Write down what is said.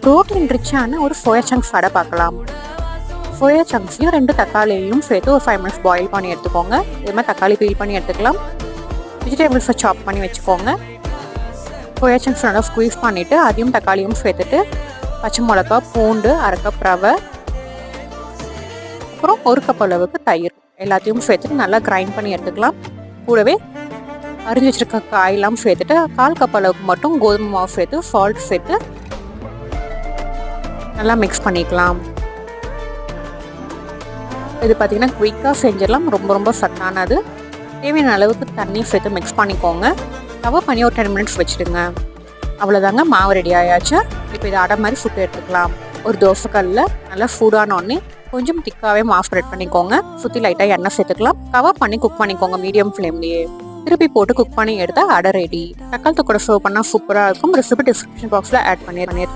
Protein ரிச்சான ஒரு soya chunks வடை பார்க்கலாம். சோயா சங்க்ஸையும் 2 தக்காளியையும் சேர்த்து ஒரு 5 மினிட்ஸ் பாயில் பண்ணி எடுத்துக்கோங்க. இது மாதிரி தக்காளி பீல் பண்ணி எடுத்துக்கலாம். வெஜிடபிள்ஸை சாப் பண்ணி வச்சுக்கோங்க. சோயா சங்க்ஸ் நல்லா ஸ்குவீஸ் பண்ணிவிட்டு அதையும் தக்காளியும் சேர்த்துட்டு பச்சை மிளகா, பூண்டு, 1/2 கப் ரவை, அப்புறம் 1 கப் அளவுக்கு தயிர் எல்லாத்தையும் சேர்த்துட்டு நல்லா கிரைண்ட் பண்ணி எடுத்துக்கலாம். கூடவே அரிஞ்சு வச்சுருக்க காயெல்லாம் சேர்த்துட்டு 1/4 கப் அளவுக்கு மட்டும் கோதுமை மாவு சேர்த்து சால்ட் சேர்த்து நல்லா மிக்ஸ் பண்ணிக்கலாம். இது பார்த்திங்கன்னா குயிக்காக செஞ்சிடலாம். ரொம்ப சத்தானது. தேவையான அளவுக்கு தண்ணி சேர்த்து மிக்ஸ் பண்ணிக்கோங்க. கவர் பண்ணி ஒரு 10 மினிட்ஸ் வச்சுடுங்க. அவ்வளோதாங்க, மாவு ரெடி ஆயாச்சு. இப்போ இதை அடை மாதிரி சுட்டு எடுத்துக்கலாம். ஒரு தோசைக்கல்லில் நல்லா சூடானோடனே கொஞ்சம் திக்காகவே மாவு ஸ்ப்ரெட் பண்ணிக்கோங்க. சுற்றி லைட்டாக எண்ணெய் சேர்த்துக்கலாம். கவர் பண்ணி குக் பண்ணிக்கோங்க மீடியம் ஃப்ளேம்லேயே. திருப்பி போட்டு குக் பண்ணி எடுத்தால் அடை ரெடி. தக்காளி கூட சர்வ் பண்ணால் சூப்பராக இருக்கும். ரெசிபி டிஸ்கிரிப்ஷன் பாக்ஸில் ஆட் பண்ணி